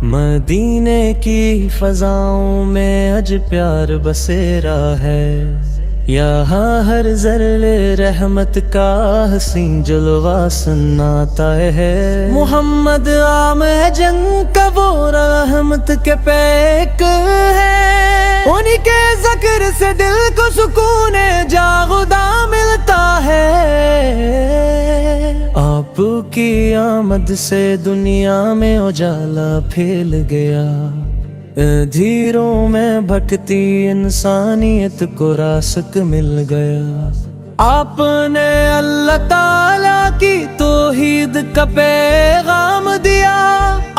مدینے کی فضاؤں میں اج پیار بسیرا ہے، یہاں ہر ذرے رحمت کا حسین جلوہ سناتا ہے۔ محمد عام ہے جنگ کا وہ رحمت کے پیک ہے، انہی کے ذکر سے دل کو سکون جاودہ ملتا ہے۔ آپ کی آمد سے دنیا میں اجالا پھیل گیا، دھیروں میں بھٹکتی انسانیت کو راست مل گیا۔ آپ نے اللہ تعالیٰ کی توحید کا پیغام دیا،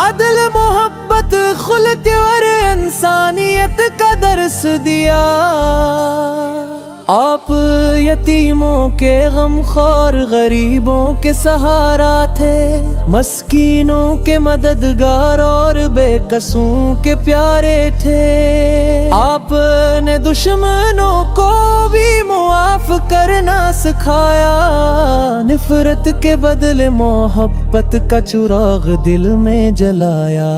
عدل محبت خلق اور انسانیت کا درس دیا۔ آپ یتیموں کے غم خوار غریبوں کے سہارا تھے، مسکینوں کے مددگار اور بے قصوں کے پیارے تھے۔ آپ نے دشمنوں کو بھی معاف کرنا سکھایا، نفرت کے بدلے محبت کا چراغ دل میں جلایا۔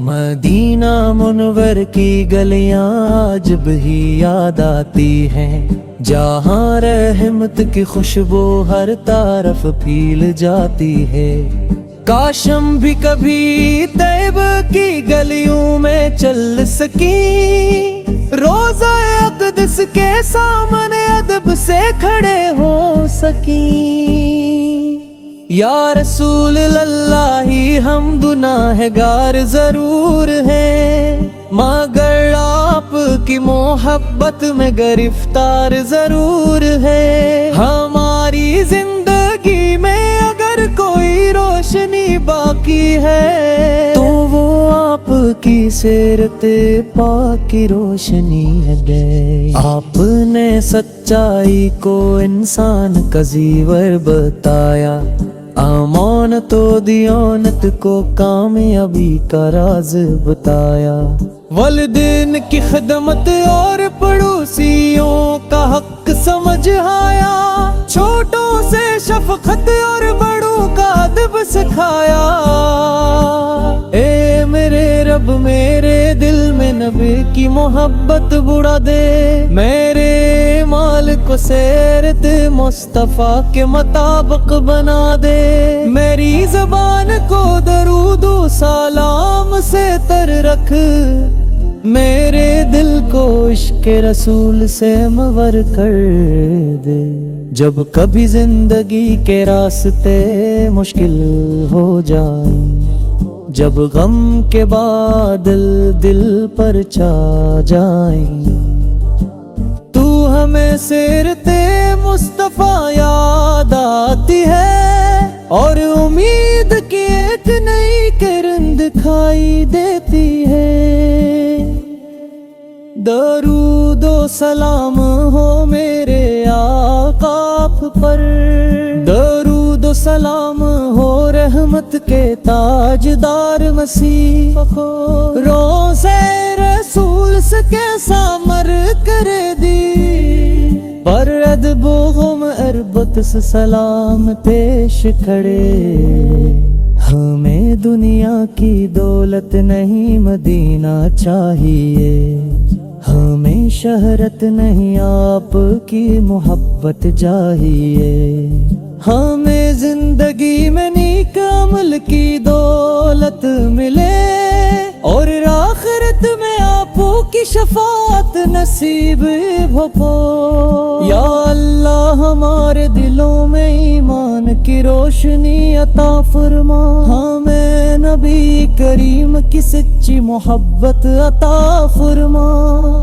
مدینہ منور کی گلیاں آج بھی یاد آتی ہیں، جہاں رحمت کی خوشبو ہر طرف پھیل جاتی ہے۔ کاش ہم بھی کبھی طیب کی گلیوں میں چل سکیں، روضہ اقدس کے سامنے ادب سے کھڑے ہو سکیں۔ یا رسول اللہ ہم گناہگار ضرور ہیں، مگر آپ کی محبت میں گرفتار ضرور ہے۔ ہماری زندگی میں اگر کوئی روشنی باقی ہے تو وہ آپ کی سیرت پاک کی روشنی ہے۔ آپ نے سچائی کو انسان کا زیور بتایا، امانت و دیانت کو کامیابی کا راز بتایا۔ والدین کی خدمت اور پڑوسیوں کا حق سمجھایا، چھوٹوں سے شفقت اور بڑوں کا ادب سکھایا۔ اے میرے رب میرے دل میں نبی کی محبت بڑھا دے، میرے مال کو سیرت مصطفیٰ کے مطابق بنا دے، میری زبان کو درود و سلام سے تر رکھ، میرے دل کو عشق رسول سے مور کر دے۔ جب کبھی زندگی کے راستے مشکل ہو جائیں، جب غم کے بادل دل پر چھا جائیں، تو ہمیں سیرت مصطفیٰ یاد آتی ہے، اور امید کی ایک نئی کرن دکھائی دیتی ہے۔ درود و سلام ہو میرے آقا آپ پر، درود و سلام ہو رحمت کے تاجدار مسیح کو، روضہ رسول سے کیسا مر کر دی، پر ادب و غم اربت سے سلام پیش کھڑے۔ ہمیں دنیا کی دولت نہیں مدینہ چاہیے، ہمیں شہرت نہیں آپ کی محبت چاہیے۔ ہمیں زندگی میں نیک عمل کی دولت ملے، اور آخرت میں آپ کی شفاعت نصیب ہو۔ یا اللہ ہمارے دلوں میں ایمان کی روشنی عطا فرما، ہمیں نبی کریم کی سچی محبت عطا فرما،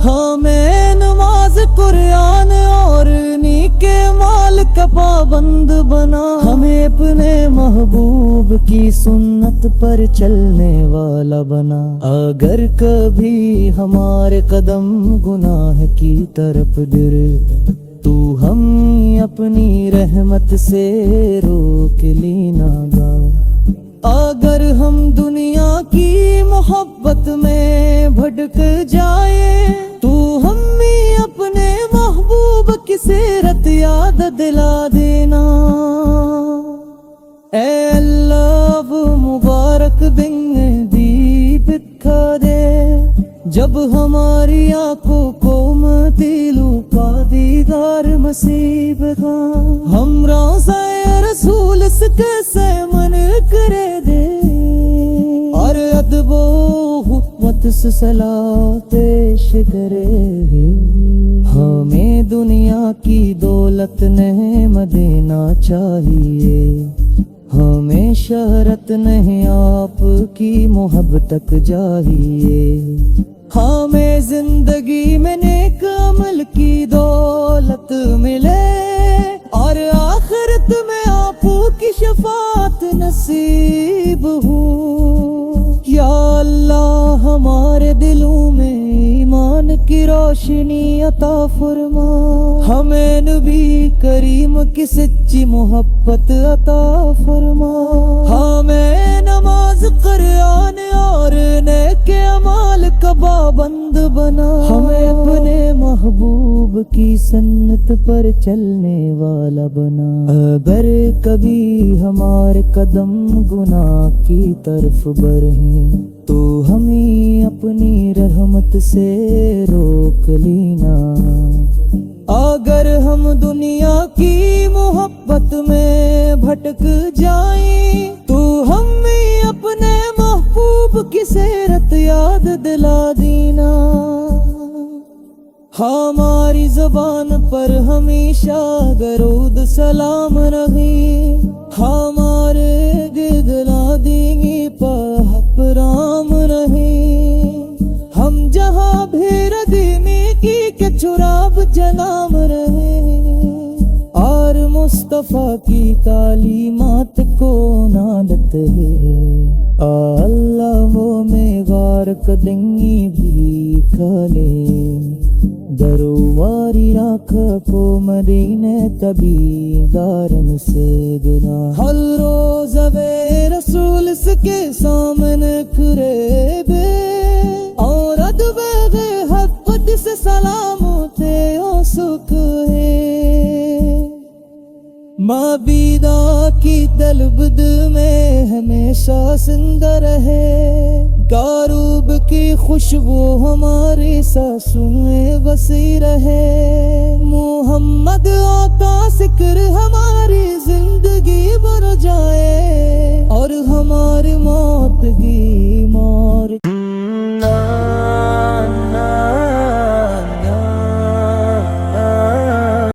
ہمیں نماز قرآن اور نیک مال کا پابند بنا، ہمیں اپنے محبوب کی سنت پر چلنے والا بنا۔ اگر کبھی ہمارے قدم گناہ کی طرف گر، تو ہم اپنی رحمت سے روک لینا گا۔ اگر ہم دنیا کی محبت میں بھٹک جائیں، تو ہم بھی اپنے محبوب کی سیرت یاد دلا دینا۔ اے اللہ وہ مبارک دن دی جب ہماری آنکھوں کو مدیلو کا دیدار نصیب تھا، ہم روضہ رسول سے کیسے من کرے دے، اور ادب و حکمت سے صلاح پیش کرے۔ ہمیں دنیا کی دولت نہیں مدینہ چاہیے، ہمیں شہرت نہیں آپ کی محبت تک چاہیے، ہمیں زندگی میں نیک عمل کی دولت ملے، اور آخرت میں آپ کی شفاعت نصیب ہو۔ یا اللہ ہمارے دلوں میں ایمان کی روشنی عطا فرما، ہمیں نبی کریم کی سچی محبت عطا فرما، ہمیں نماز قرآن اور نیک اعمال کا پابند بنا، ہمیں اپنے محبوب کی سنت پر چلنے والا بنا۔ اگر کبھی ہمارے قدم گناہ کی طرف بڑھیں تو ہمیں اپنی رحمت سے روک لینا، اگر ہم دنیا کی محبت میں بھٹک جائیں تو ہمیں اپنے محبوب کی سیرت یاد دلا دینا۔ ہماری زبان پر ہمیشہ درود سلام رہے، ہمارے گدلا دیگی پر حق رام رہے، ہم جہاں بھی ردیمی کی کہ چراب جنام رہے، اور مصطفیٰ کی تعلیمات کو نالت ہے۔ اللہ وہ میں غار کدنگی بھی کھلے، درواری راکھ کو مدینہ تبی دارن سے گنا، ہر روز بے رسول کے سامنے کھرے بے، اور ادب حق سے سلامتے او سکھ ہے۔ مابیدہ کی طلبد میں ہمیشہ زندہ رہے، کاروب کی خوشبو ہماری سانسوں میں بسی رہے، محمد آقا ذکر ہماری زندگی بھر جائے، اور ہماری موت کی مار